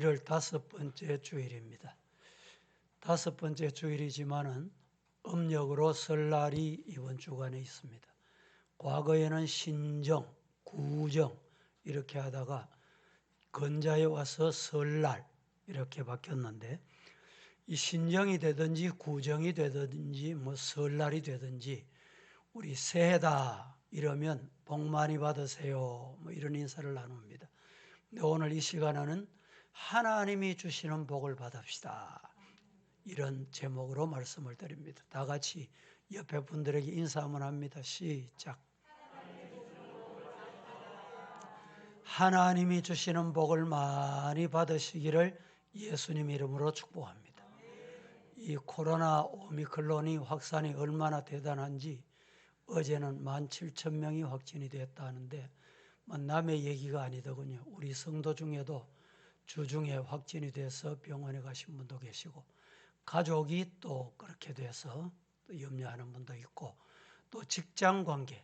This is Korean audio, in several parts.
1월 5번째 주일입니다. 5번째 주일이지만은 음력으로 설날이 이번 주간에 있습니다. 과거에는 신정, 구정 이렇게 하다가 건자에 와서 설날 이렇게 바뀌었는데, 이 신정이 되든지 구정이 되든지 설날이 되든지 우리 새해다 이러면 복 많이 받으세요 이런 인사를 나눕니다. 근데 오늘 이 시간에는 하나님이 주시는 복을 받읍시다 이런 제목으로 말씀을 드립니다. 다 같이 옆에 분들에게 인사 한번 합니다. 시작. 하나님이 주시는 복을 많이 받으시기를 예수님 이름으로 축복합니다. 이 코로나 오미크론이 확산이 얼마나 대단한지 어제는 17,000명이 확진이 됐다는데 남의 얘기가 아니더군요. 우리 성도 중에도 주중에 확진이 돼서 병원에 가신 분도 계시고, 가족이 또 그렇게 돼서 또 염려하는 분도 있고, 또 직장 관계,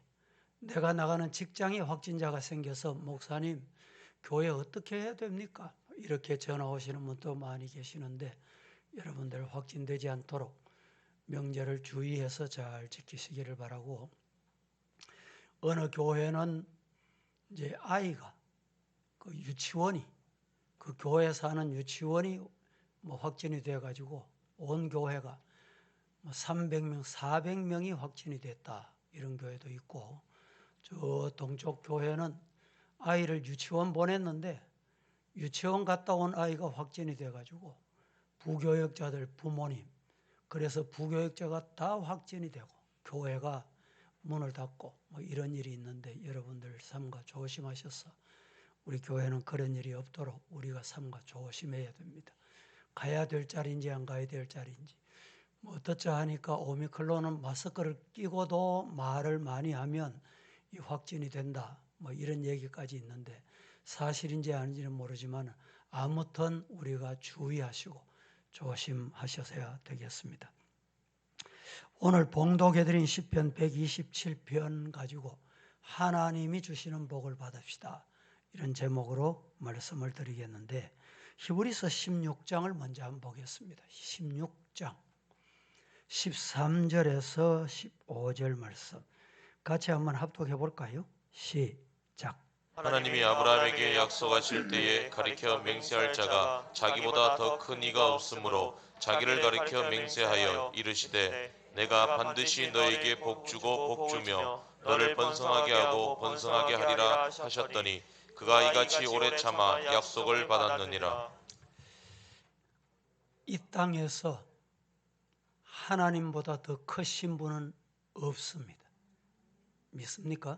내가 나가는 직장에 확진자가 생겨서 목사님 교회 어떻게 해야 됩니까? 이렇게 전화 오시는 분도 많이 계시는데, 여러분들 확진되지 않도록 명절을 주의해서 잘 지키시기를 바라고, 어느 교회는 이제 아이가 그 유치원이 그 교회 사는 유치원이 확진이 돼가지고 온 교회가 300명, 400명이 확진이 됐다 이런 교회도 있고, 저 동쪽 교회는 아이를 유치원 보냈는데 유치원 갔다 온 아이가 확진이 돼가지고 부교역자들 부모님, 그래서 부교역자가 다 확진이 되고 교회가 문을 닫고 이런 일이 있는데, 여러분들 삼가 조심하셔서 우리 교회는 그런 일이 없도록 우리가 삼가 조심해야 됩니다. 가야 될 자리인지 안 가야 될 자리인지 어떻자 하니까 오미크론은 마스크를 끼고도 말을 많이 하면 이 확진이 된다 이런 얘기까지 있는데, 사실인지 아닌지는 모르지만 아무튼 우리가 주의하시고 조심하셔야 되겠습니다. 오늘 봉독해드린 시편 127편 가지고 하나님이 주시는 복을 받읍시다 이런 제목으로 말씀을 드리겠는데, 히브리서 16장을 먼저 한번 보겠습니다. 16장 13절에서 15절 말씀 같이 한번 합독해 볼까요? 시작. 하나님이 아브라함에게 약속하실 때에 가리켜 맹세할 자가 자기보다 더 큰 이가 없으므로 자기를 가리켜 맹세하여 이르시되 내가 반드시 너에게 복주고 복주며 너를 번성하게 하고 번성하게 하리라 하셨더니 그가 이같이 오래 참아 약속을 받았느니라. 이 땅에서 하나님보다 더 크신 분은 없습니다. 믿습니까?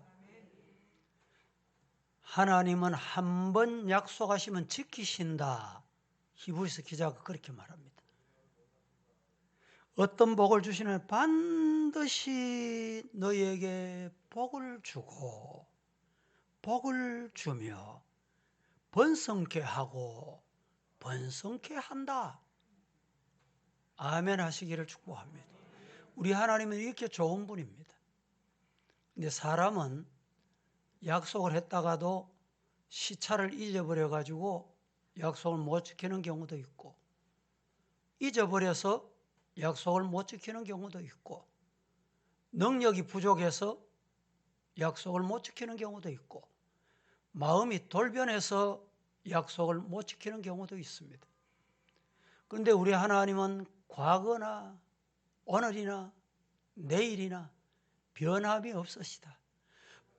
하나님은 한 번 약속하시면 지키신다. 히브리서 기자가 그렇게 말합니다. 어떤 복을 주시는 반드시 너희에게 복을 주고 복을 주며 번성케 하고 번성케 한다. 아멘 하시기를 축복합니다. 우리 하나님은 이렇게 좋은 분입니다. 근데 사람은 약속을 했다가도 시차를 잊어버려가지고 약속을 못 지키는 경우도 있고, 잊어버려서 약속을 못 지키는 경우도 있고, 능력이 부족해서 약속을 못 지키는 경우도 있고, 마음이 돌변해서 약속을 못 지키는 경우도 있습니다. 그런데 우리 하나님은 과거나 오늘이나 내일이나 변함이 없으시다.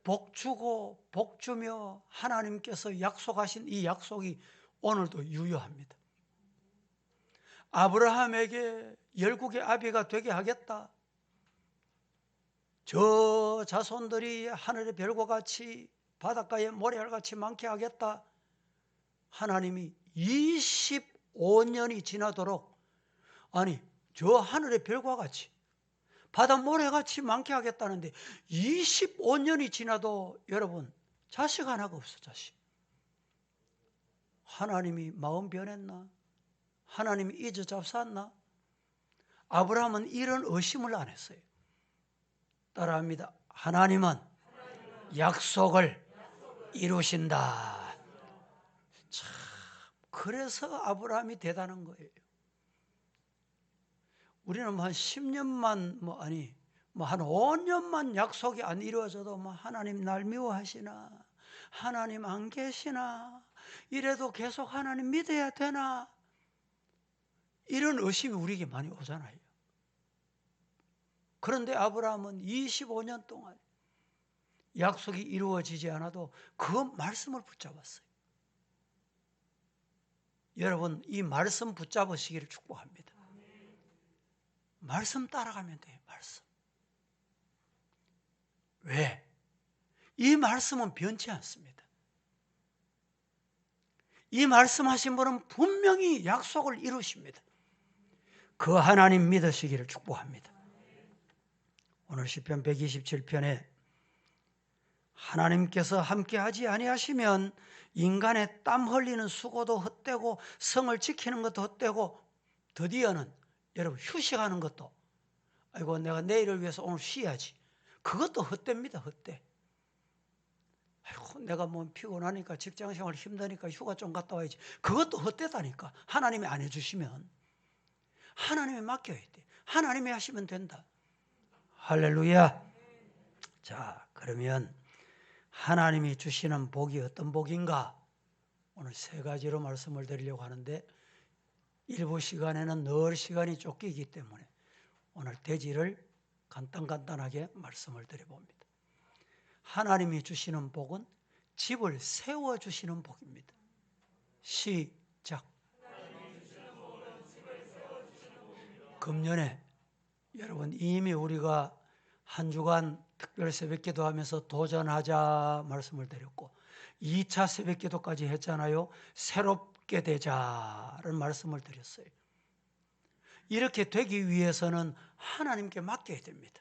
복주고 복주며 하나님께서 약속하신 이 약속이 오늘도 유효합니다. 아브라함에게 열국의 아비가 되게 하겠다. 저 자손들이 하늘의 별과 같이 바닷가의 모래알같이 많게 하겠다. 하나님이 25년이 지나도록, 아니 저 하늘의 별과 같이 바닷모래같이 많게 하겠다는데 25년이 지나도 여러분 자식 하나가 없어. 자식. 하나님이 마음 변했나? 하나님이 잊어 잡쌌나? 아브라함은 이런 의심을 안 했어요. 따라합니다. 하나님은 약속을 이루신다. 참 그래서 아브라함이 대단한 거예요. 우리는 뭐 한 10년만 한 5년만 약속이 안 이루어져도 하나님 날 미워하시나? 하나님 안 계시나? 이래도 계속 하나님 믿어야 되나? 이런 의심이 우리에게 많이 오잖아요. 그런데 아브라함은 25년 동안 약속이 이루어지지 않아도 그 말씀을 붙잡았어요. 여러분, 이 말씀 붙잡으시기를 축복합니다. 말씀 따라가면 돼요. 말씀. 왜? 이 말씀은 변치 않습니다. 이 말씀하신 분은 분명히 약속을 이루십니다. 그 하나님 믿으시기를 축복합니다. 오늘 시편 127편에 하나님께서 함께하지 아니하시면 인간의 땀 흘리는 수고도 헛되고 성을 지키는 것도 헛되고 드디어는 여러분 휴식하는 것도 아이고 내가 내일을 위해서 오늘 쉬어야지 그것도 헛됩니다. 헛돼. 아이고 내가 뭐 피곤하니까 직장생활 힘드니까 휴가 좀 갔다 와야지 그것도 헛되다니까. 하나님이 안 해주시면 하나님이 맡겨야 돼. 하나님이 하시면 된다. 할렐루야. 자, 그러면 하나님이 주시는 복이 어떤 복인가? 오늘 세 가지로 말씀을 드리려고 하는데 일부 시간에는 늘 시간이 쫓기기 때문에 오늘 대지를 간단하게 말씀을 드려봅니다. 하나님이 주시는 복은 집을 세워주시는 복입니다. 시작. 금년에 여러분 이미 우리가 한 주간 특별 새벽기도 하면서 도전하자 말씀을 드렸고 2차 새벽기도까지 했잖아요. 새롭게 되자는 말씀을 드렸어요. 이렇게 되기 위해서는 하나님께 맡겨야 됩니다.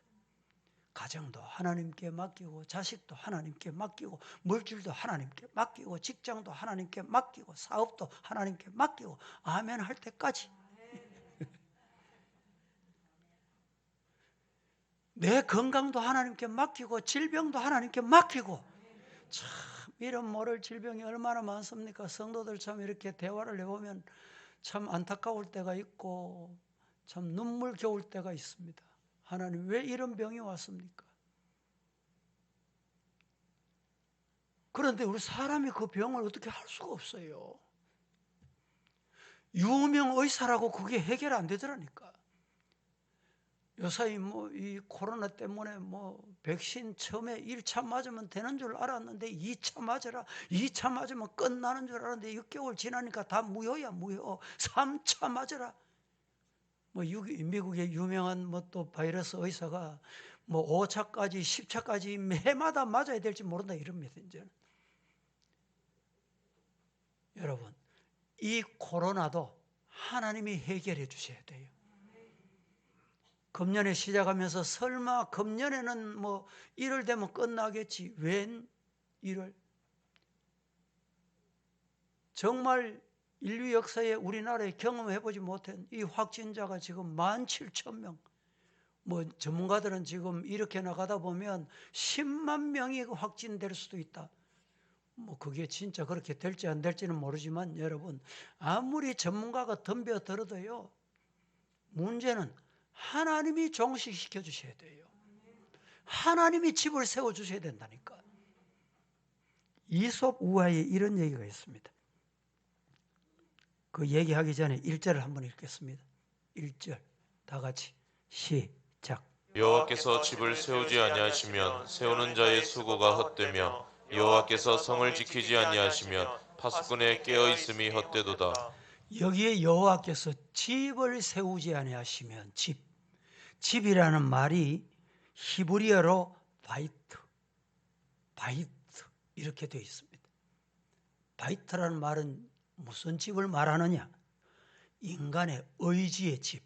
가정도 하나님께 맡기고 자식도 하나님께 맡기고 물질도 하나님께 맡기고 직장도 하나님께 맡기고 사업도 하나님께 맡기고 아멘 할 때까지 내 건강도 하나님께 맡기고 질병도 하나님께 맡기고 참 이런 모를 질병이 얼마나 많습니까? 성도들 참 이렇게 대화를 해보면 참 안타까울 때가 있고 참 눈물겨울 때가 있습니다. 하나님 왜 이런 병이 왔습니까? 그런데 우리 사람이 그 병을 어떻게 할 수가 없어요. 유명 의사라고 그게 해결 안 되더라니까. 요사이 이 코로나 때문에 백신 처음에 1차 맞으면 되는 줄 알았는데 2차 맞으라. 2차 맞으면 끝나는 줄 알았는데 6개월 지나니까 다 무효야, 무효. 3차 맞으라. 미국의 유명한 또 바이러스 의사가 5차까지 10차까지 매마다 맞아야 될지 모른다 이럽니다. 이제는. 여러분, 이 코로나도 하나님이 해결해 주셔야 돼요. 금년에 시작하면서 설마 금년에는 1월 되면 끝나겠지. 웬 1월? 정말 인류 역사에 우리나라에 경험해보지 못한 이 확진자가 지금 17,000명. 전문가들은 지금 이렇게 나가다 보면 10만 명이 확진될 수도 있다. 그게 진짜 그렇게 될지 안 될지는 모르지만 여러분 아무리 전문가가 덤벼들어도요. 문제는 하나님이 종식시켜 주셔야 돼요. 하나님이 집을 세워 주셔야 된다니까. 이솝 우화에 이런 얘기가 있습니다. 그 얘기하기 전에 1절을 한번 읽겠습니다. 1절 다 같이 시작. 여호와께서 집을 세우지 아니하시면 세우는 자의 수고가 헛되며 여호와께서 성을 지키지 아니하시면 파수꾼의 깨어 있음이 헛되도다. 여기에 여호와께서 집을 세우지 아니하시면 집이라는 말이 히브리어로 바이트 이렇게 되어 있습니다. 바이트라는 말은 무슨 집을 말하느냐? 인간의 의지의 집,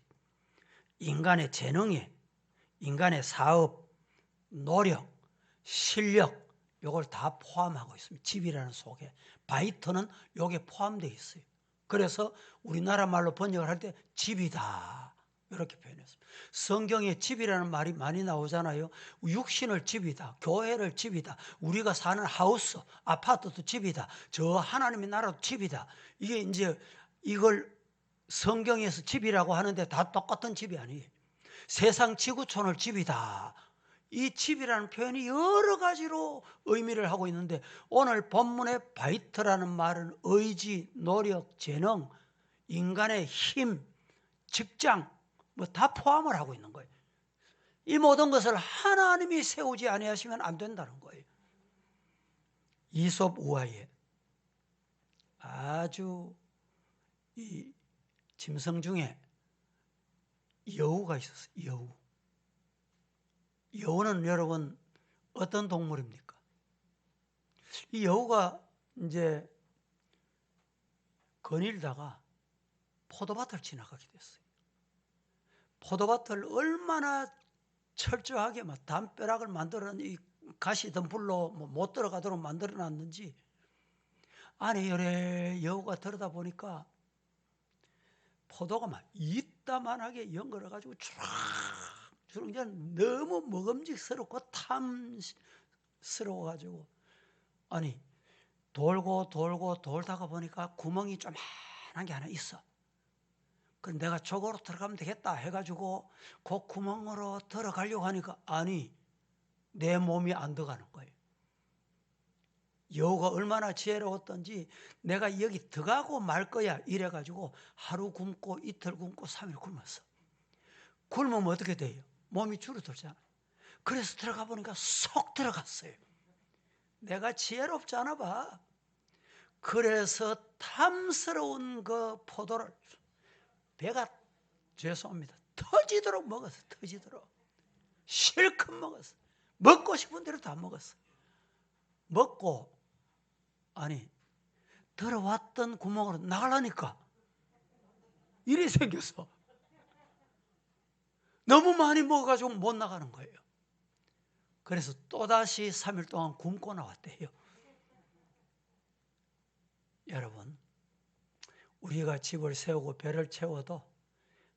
인간의 재능에, 인간의 사업, 노력, 실력 이걸 다 포함하고 있습니다. 집이라는 속에 바이트는 여기에 포함되어 있어요. 그래서 우리나라 말로 번역을 할 때 집이다 이렇게 표현했습니다. 성경에 집이라는 말이 많이 나오잖아요. 육신을 집이다, 교회를 집이다, 우리가 사는 하우스, 아파트도 집이다, 저 하나님의 나라도 집이다. 이게 이제 이걸 성경에서 집이라고 하는데 다 똑같은 집이 아니에요. 세상 지구촌을 집이다. 이 집이라는 표현이 여러 가지로 의미를 하고 있는데 오늘 본문의 바이트라는 말은 의지, 노력, 재능, 인간의 힘, 직장 뭐 다 포함을 하고 있는 거예요. 이 모든 것을 하나님이 세우지 아니하시면 안 된다는 거예요. 이솝 우화에 아주 이 짐승 중에 여우가 있었어요. 여우. 여우는 여러분 어떤 동물입니까? 이 여우가 이제 거닐다가 포도밭을 지나가게 됐어요. 포도밭을 얼마나 철저하게 막 담벼락을 만들어 이 가시 덤불로 못 들어가도록 만들어 놨는지 안에 열에 여우가 들여다 보니까 포도가 막 이따만하게 연결해 가지고 주렁주렁 너무 먹음직스럽고 탐스러워 가지고 아니 돌고 돌다가 보니까 구멍이 조그만한 게 하나 있어. 그럼 내가 저거로 들어가면 되겠다 해가지고 그 구멍으로 들어가려고 하니까 아니 내 몸이 안 들어가는 거예요. 여우가 얼마나 지혜로웠던지 내가 여기 들어가고 말 거야 이래가지고 하루 굶고 이틀 굶고 3일 굶었어. 굶으면 어떻게 돼요? 몸이 줄어들잖아. 그래서 들어가 보니까 쏙 들어갔어요. 내가 지혜롭잖아 봐. 그래서 탐스러운 그 포도를 배가 죄송합니다. 터지도록 먹었어. 터지도록. 실컷 먹었어. 먹고 싶은 대로 다 먹었어. 먹고 아니 들어왔던 구멍으로 나가려니까 일이 생겼어. 너무 많이 먹어가지고 못 나가는 거예요. 그래서 또다시 3일 동안 굶고 나왔대요. 여러분 우리가 집을 세우고 배를 채워도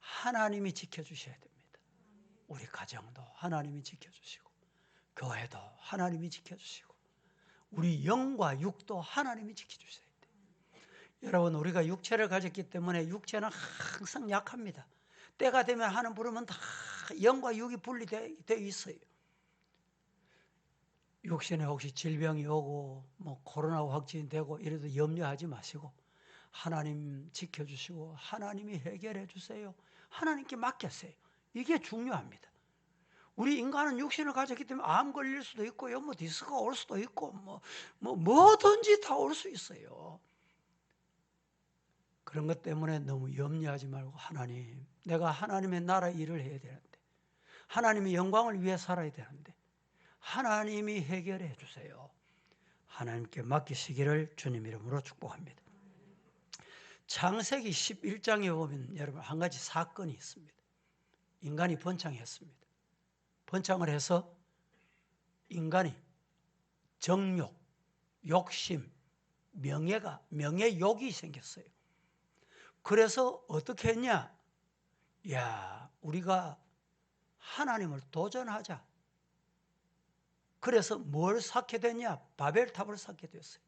하나님이 지켜주셔야 됩니다. 우리 가정도 하나님이 지켜주시고 교회도 하나님이 지켜주시고 우리 영과 육도 하나님이 지켜주셔야 돼요. 여러분 우리가 육체를 가졌기 때문에 육체는 항상 약합니다. 때가 되면 하는 부르면 다 영과 육이 분리되어 있어요. 육신에 혹시 질병이 오고 뭐 코로나 확진되고 이래도 염려하지 마시고 하나님 지켜주시고 하나님이 해결해 주세요. 하나님께 맡겼어요. 이게 중요합니다. 우리 인간은 육신을 가졌기 때문에 암 걸릴 수도 있고 뭐 디스크가 올 수도 있고 뭐든지 다 올 수 있어요. 그런 것 때문에 너무 염려하지 말고 하나님 내가 하나님의 나라 일을 해야 되는데 하나님의 영광을 위해 살아야 되는데 하나님이 해결해 주세요. 하나님께 맡기시기를 주님 이름으로 축복합니다. 창세기 11장에 보면 여러분 한 가지 사건이 있습니다. 인간이 번창했습니다. 번창을 해서 인간이 정욕, 욕심, 명예욕이 생겼어요. 그래서 어떻게 했냐? 야, 우리가 하나님을 도전하자. 그래서 뭘 쌓게 됐냐? 바벨탑을 쌓게 됐어요.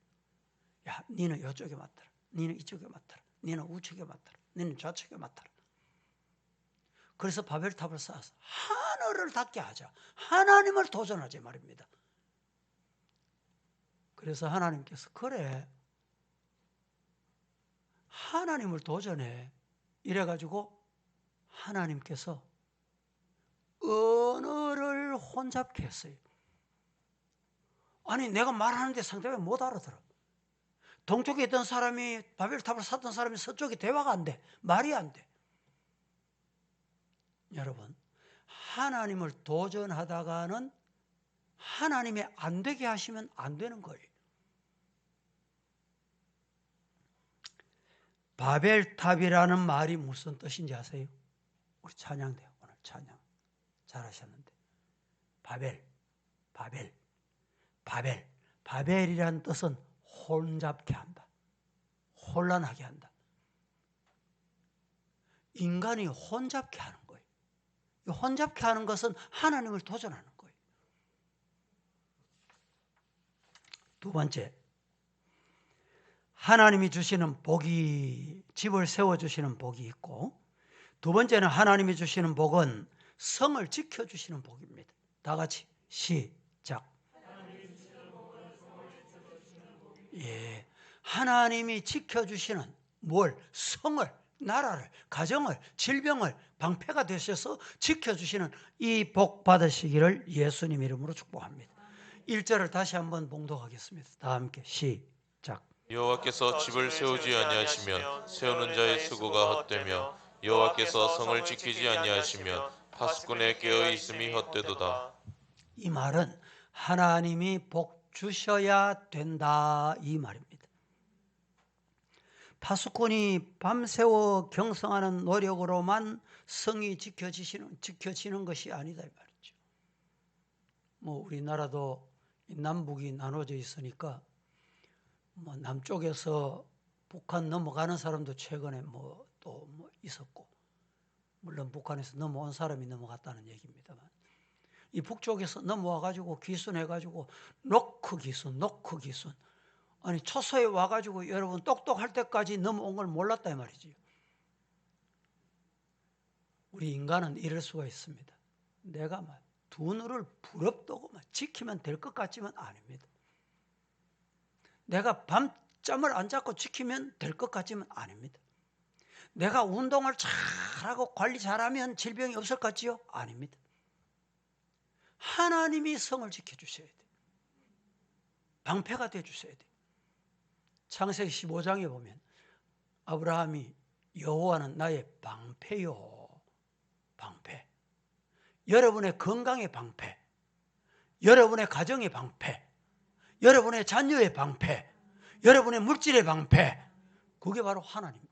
야, 니는 이쪽에 맡아라. 니는 이쪽에 맡아라. 니는 우측에 맡아라. 니는 좌측에 맡아라. 그래서 바벨탑을 쌓아서 하늘을 닿게 하자. 하나님을 도전하자 말입니다. 그래서 하나님께서 그래 하나님을 도전해 이래가지고 하나님께서 언어를 혼잡케 했어요. 아니 내가 말하는데 상대방이 못 알아들어. 동쪽에 있던 사람이 바벨탑을 쌓던 사람이 서쪽에 대화가 안 돼. 말이 안 돼. 여러분 하나님을 도전하다가는 하나님이 안 되게 하시면 안 되는 거예요. 바벨탑이라는 말이 무슨 뜻인지 아세요? 우리 찬양돼요. 오늘 찬양 잘하셨는데 바벨이라는 뜻은 혼잡케 한다. 혼란하게 한다. 인간이 혼잡케 하는 거예요. 혼잡케 하는 것은 하나님을 도전하는 거예요. 두 번째, 하나님이 주시는 복이, 집을 세워주시는 복이 있고, 두 번째는 하나님이 주시는 복은 성을 지켜주시는 복입니다. 다 같이 시작. 예, 하나님이 지켜주시는 뭘? 성을, 나라를, 가정을, 질병을 방패가 되셔서 지켜주시는 이 복 받으시기를 예수님 이름으로 축복합니다. 1절을 다시 한번 봉독하겠습니다. 다 함께 시작. 여호와께서 집을 세우지 아니하시면 세우는 자의 수고가 헛되며 여호와께서 성을 지키지 아니하시면 파수꾼의 깨어 있음이 헛되도다. 이 말은 하나님이 복 주셔야 된다 이 말입니다. 파수꾼이 밤새워 경성하는 노력으로만 성이 지켜지는 것이 아니다 이 말이죠. 우리나라도 남북이 나눠져 있으니까 남쪽에서 북한 넘어가는 사람도 최근에 또 있었고, 물론 북한에서 넘어온 사람이 넘어갔다는 얘기입니다만, 이 북쪽에서 넘어와가지고 귀순해가지고 노크 귀순. 아니 초소에 와가지고 여러분 똑똑할 때까지 넘어온 걸 몰랐다 이 말이지요. 우리 인간은 이럴 수가 있습니다. 내가 두 눈을 부릅뜨고 지키면 될 것 같지만 아닙니다. 내가 밤잠을 안 자고 지키면 될 것 같지만 아닙니다. 내가 운동을 잘하고 관리 잘하면 질병이 없을 것 같지요? 아닙니다. 하나님이 성을 지켜주셔야 돼요. 방패가 되어주셔야 돼요. 창세기 15장에 보면 아브라함이 여호와는 나의 방패요. 방패. 여러분의 건강의 방패, 여러분의 가정의 방패, 여러분의 자녀의 방패, 여러분의 물질의 방패, 그게 바로 하나님입니다.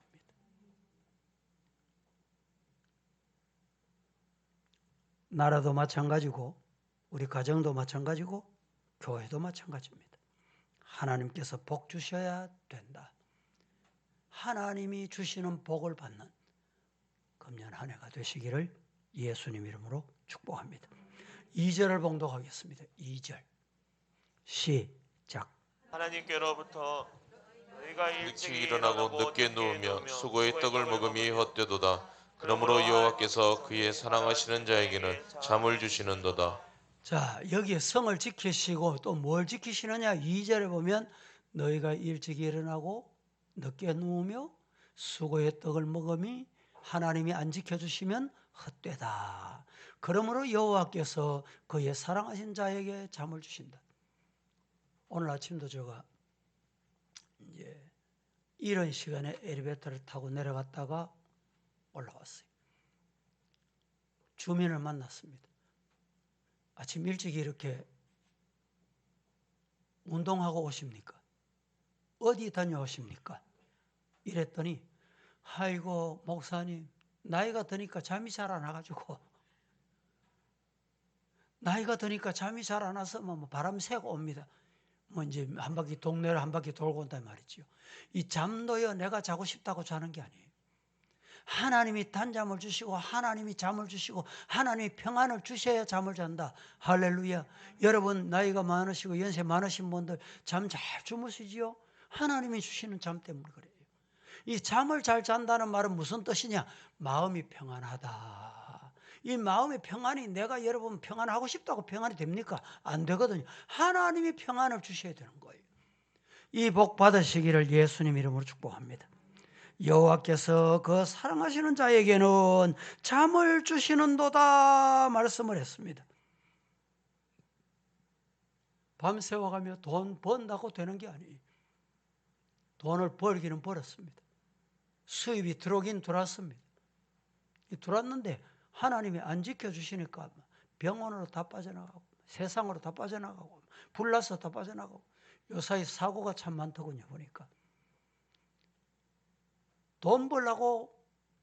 나라도 마찬가지고 우리 가정도 마찬가지고 교회도 마찬가지입니다. 하나님께서 복 주셔야 된다. 하나님이 주시는 복을 받는 금년 한 해가 되시기를 예수님 이름으로 축복합니다. 2절을 봉독하겠습니다. 2절 시작. 하나님께로부터 너희가 일찍 일어나고 늦게 누우며 수고의 떡을 먹음이 헛되도다. 그러므로 여호와께서 그의 사랑하시는 자에게는 잠을 주시는도다. 자, 여기에 성을 지키시고 또 뭘 지키시느냐? 2절에 보면 너희가 일찍 일어나고 늦게 누우며 수고의 떡을 먹음이 하나님이 안 지켜주시면 헛되다. 그러므로 여호와께서 그의 사랑하신 자에게 잠을 주신다. 오늘 아침도 제가 이제 이런 시간에 엘리베이터를 타고 내려갔다가 올라왔어요. 주민을 만났습니다. 아침 일찍 이렇게 운동하고 오십니까? 어디 다녀오십니까? 이랬더니 아이고 목사님 나이가 드니까 잠이 잘 안 와가지고 나이가 드니까 잠이 잘 안 와서 바람 새고 옵니다. 이제 한 바퀴 동네를 한 바퀴 돌고 온단 말이죠. 이 잠도요 내가 자고 싶다고 자는 게 아니에요. 하나님이 단잠을 주시고 하나님이 잠을 주시고 하나님이 평안을 주셔야 잠을 잔다. 할렐루야. 여러분 나이가 많으시고 연세 많으신 분들 잠 잘 주무시지요? 하나님이 주시는 잠 때문에 그래요. 이 잠을 잘 잔다는 말은 무슨 뜻이냐? 마음이 평안하다. 이 마음의 평안이 내가 여러분 평안하고 싶다고 평안이 됩니까? 안 되거든요. 하나님이 평안을 주셔야 되는 거예요. 이 복 받으시기를 예수님 이름으로 축복합니다. 여호와께서 그 사랑하시는 자에게는 잠을 주시는도다 말씀을 했습니다. 밤새워가며 돈 번다고 되는 게 아니에요. 돈을 벌기는 벌었습니다. 수입이 들어오긴 들어왔습니다. 들어왔는데 하나님이 안 지켜주시니까 병원으로 다 빠져나가고 세상으로 다 빠져나가고 불나서 다 빠져나가고 요사이 사고가 참 많더군요. 보니까 돈 벌려고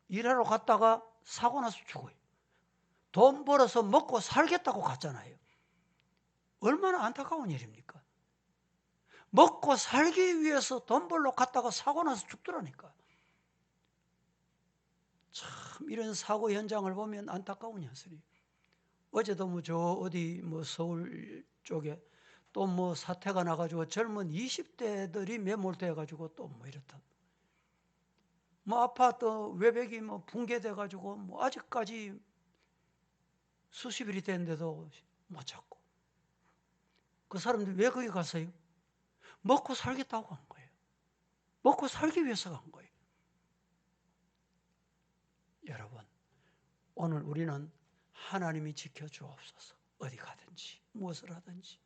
일하러 갔다가 사고 나서 죽어요. 돈 벌어서 먹고 살겠다고 갔잖아요. 얼마나 안타까운 일입니까? 먹고 살기 위해서 돈 벌러 갔다가 사고 나서 죽더라니까. 참 참 이런 사고 현장을 보면 안타까운 현실이에요. 어제도 뭐 저 어디 뭐 서울 쪽에 또 뭐 사태가 나가지고 젊은 20대들이 매몰돼가지고 또 뭐 이렇다. 뭐 아파트 외벽이 뭐 붕괴돼가지고 뭐 아직까지 수십일이 됐는데도 못 찾고. 그 사람들이 왜 거기 갔어요? 먹고 살겠다고 간 거예요. 먹고 살기 위해서 간 거예요. 여러분, 오늘 우리는 하나님이 지켜주옵소서. 어디 가든지 무엇을 하든지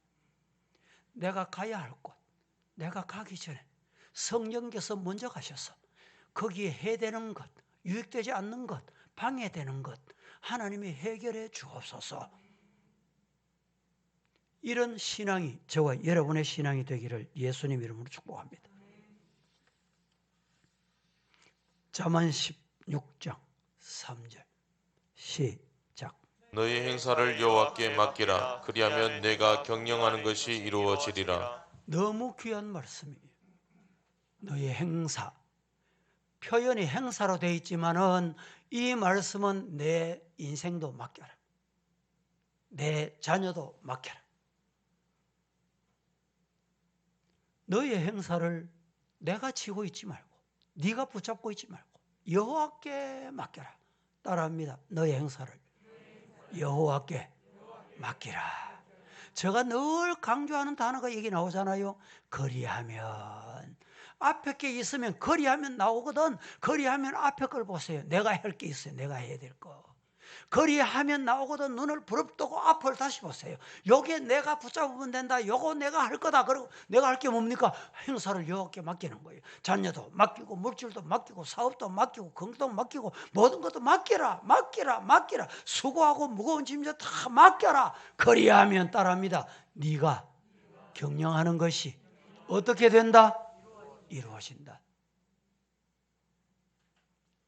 내가 가야 할 곳, 내가 가기 전에 성령께서 먼저 가셔서 거기에 해되는 것, 유익되지 않는 것, 방해되는 것 하나님이 해결해 주옵소서. 이런 신앙이 저와 여러분의 신앙이 되기를 예수님 이름으로 축복합니다. 잠언 16장 3절 시작. 너희 행사를 여호와께 맡기라. 그리하면 내가 경영하는 것이 이루어지리라. 너무 귀한 말씀이에요. 너희 행사, 표현이 행사로 되어 있지만은 이 말씀은 내 인생도 맡겨라. 내 자녀도 맡겨라. 너의 행사를 내가 지고 있지 말고 네가 붙잡고 있지 말고 여호와께 맡겨라. 따라합니다. 너의 행사를 여호와께 맡기라. 제가 늘 강조하는 단어가 여기 나오잖아요. 그리하면. 앞에 게 있으면 그리하면 나오거든. 그리하면 앞에 걸 보세요. 내가 할 게 있어요. 내가 해야 될 거. 그리하면 나오거든. 눈을 부릅뜨고 앞을 다시 보세요. 여기에 내가 붙잡으면 된다. 요거 내가 할 거다. 그리고 내가 할 게 뭡니까? 행사를 여호와께 맡기는 거예요. 자녀도 맡기고 물질도 맡기고 사업도 맡기고 건강도 맡기고 모든 것도 맡겨라. 맡기라. 맡기라. 수고하고 무거운 짐도 다 맡겨라. 그리하면 따라합니다. 네가 경영하는 것이 어떻게 된다? 이루어진다.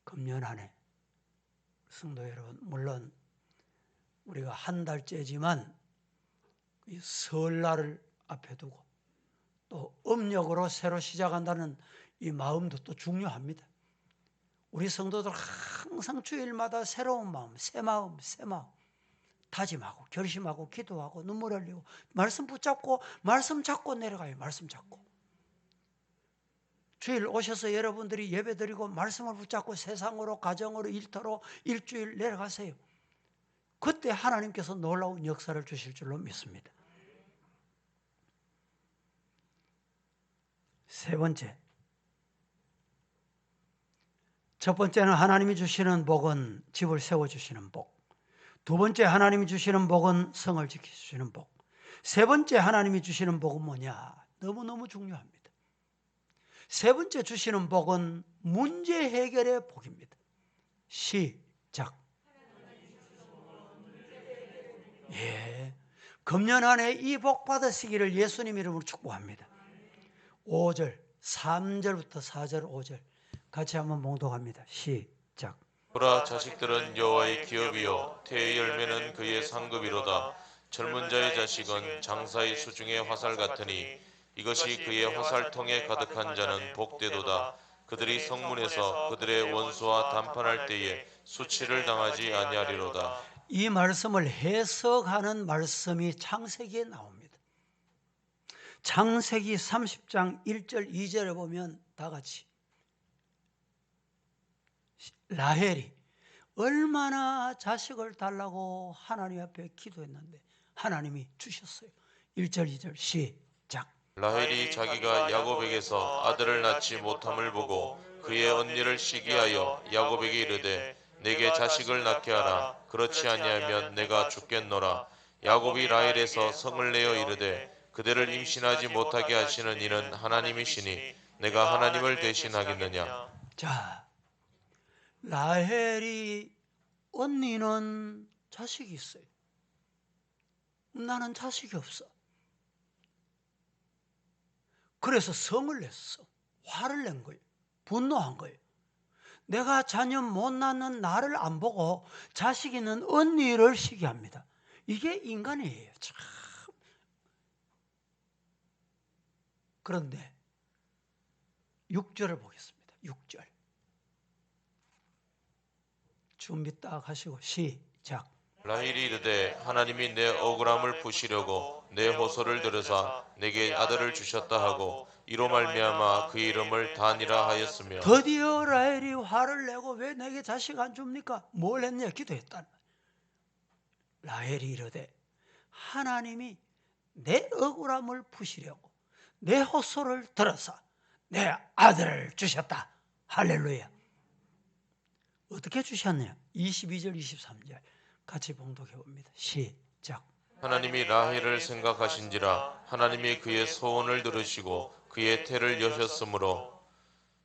금년 안에 성도 여러분, 물론 우리가 한 달째지만 이 설날을 앞에 두고 또 음력으로 새로 시작한다는 이 마음도 또 중요합니다. 우리 성도들 항상 주일마다 새로운 마음, 새 마음, 새 마음 다짐하고 결심하고 기도하고 눈물 흘리고 말씀 붙잡고 말씀 잡고 내려가요. 말씀 잡고. 주일 오셔서 여러분들이 예배드리고 말씀을 붙잡고 세상으로 가정으로 일터로 일주일 내려가세요. 그때 하나님께서 놀라운 역사를 주실 줄로 믿습니다. 세 번째, 첫 번째는 하나님이 주시는 복은 집을 세워주시는 복. 두 번째 하나님이 주시는 복은 성을 지켜주시는 복. 세 번째 하나님이 주시는 복은 뭐냐? 너무너무 중요합니다. 세 번째 주시는 복은 문제 해결의 복입니다. 시작. 예, 금년 안에 이 복 받으시기를 예수님 이름으로 축복합니다. 5절, 3절부터 4절, 5절 같이 한번 봉독합니다. 시작. 보라, 자식들은 여호와의 기업이요 태의 열매는 그의 상급이로다. 젊은 자의 자식은 장사의 수중의 화살 같으니 이것이 그의 화살통에 가득한 자는 복되도다. 그들이 성문에서 그들의 원수와 담판할 때에 수치를 당하지 아니하리로다. 이 말씀을 해석하는 말씀이 창세기에 나옵니다. 창세기 30장 1절 2절에 보면 다 같이 라헬이 얼마나 자식을 달라고 하나님 앞에 기도했는데 하나님이 주셨어요. 1절 2절 시작. 라헬이 자기가 야곱에게서 아들을 낳지 못함을 보고 그의 언니를 시기하여 야곱에게 이르되 내게 자식을 낳게 하라. 그렇지 아니하면 내가 죽겠노라. 야곱이 라헬에서 성을 내어 이르되 그대를 임신하지 못하게 하시는 이는 하나님이시니 내가 하나님을 대신하겠느냐. 자, 라헬이 언니는 자식이 있어요. 나는 자식이 없어. 그래서 성을 냈어. 화를 낸 거예요. 분노한 거예요. 내가 자녀 못 낳는 나를 안 보고 자식 있는 언니를 시기합니다. 이게 인간이에요. 참. 그런데 6절을 보겠습니다. 6절. 준비 딱 하시고 시작. 라헬이 이르되 하나님이 내 억울함을 푸시려고 내 호소를 들으사 내게 아들을 주셨다 하고 이로 말미암아 그 이름을 단이라 하였으며 드디어 라헬이 화를 내고 왜 내게 자식 안 줍니까? 뭘 했냐? 기도했다. 라헬이 이르되 하나님이 내 억울함을 푸시려고 내 호소를 들어서 내 아들을 주셨다. 할렐루야. 어떻게 주셨냐? 22절 23절 같이 봉독해 봅니다. 시작. 하나님이 라헬을 생각하신지라 하나님이 그의 소원을 들으시고 그의 태를 여셨으므로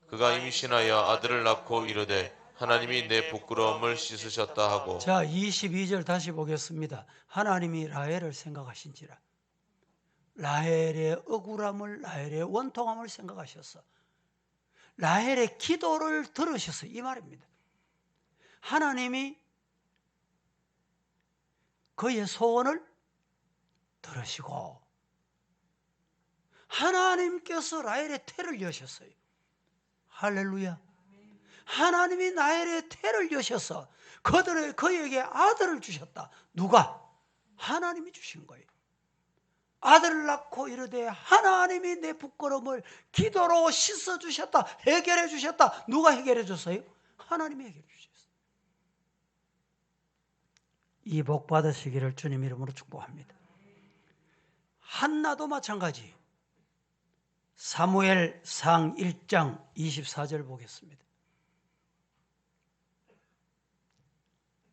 그가 임신하여 아들을 낳고 이르되 하나님이 내 부끄러움을 씻으셨다 하고. 자, 22절 다시 보겠습니다. 하나님이 라헬을 생각하신지라. 라헬의 억울함을, 라헬의 원통함을 생각하셔서 라헬의 기도를 들으셔서 이 말입니다. 하나님이 그의 소원을 들으시고 하나님께서 라헬의 태를 여셨어요. 할렐루야. 하나님이 라헬의 태를 여셔서 그에게 아들을 주셨다. 누가? 하나님이 주신 거예요. 아들을 낳고 이르되 하나님이 내 부끄러움을 기도로 씻어주셨다. 해결해 주셨다. 누가 해결해 줬어요? 하나님이 해결해 주셨어요. 이 복 받으시기를 주님 이름으로 축복합니다. 한나도 마찬가지. 사무엘상 1장 24절 보겠습니다.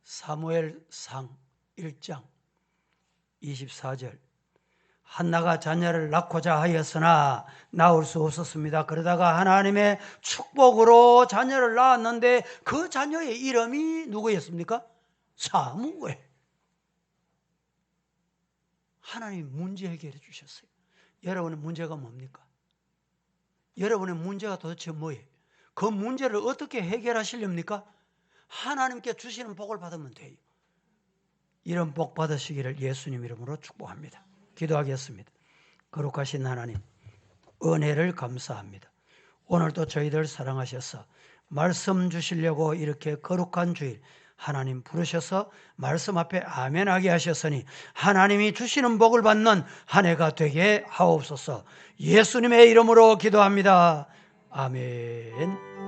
사무엘상 1장 24절. 한나가 자녀를 낳고자 하였으나 낳을 수 없었습니다. 그러다가 하나님의 축복으로 자녀를 낳았는데 그 자녀의 이름이 누구였습니까? 사무엘. 하나님이 문제 해결해 주셨어요. 여러분의 문제가 뭡니까? 여러분의 문제가 도대체 뭐예요? 그 문제를 어떻게 해결하시렵니까? 하나님께 주시는 복을 받으면 돼요. 이런 복 받으시기를 예수님 이름으로 축복합니다. 기도하겠습니다. 거룩하신 하나님, 은혜를 감사합니다. 오늘도 저희들 사랑하셔서 말씀 주시려고 이렇게 거룩한 주일 하나님 부르셔서 말씀 앞에 아멘하게 하셨으니 하나님이 주시는 복을 받는 한 해가 되게 하옵소서. 예수님의 이름으로 기도합니다. 아멘.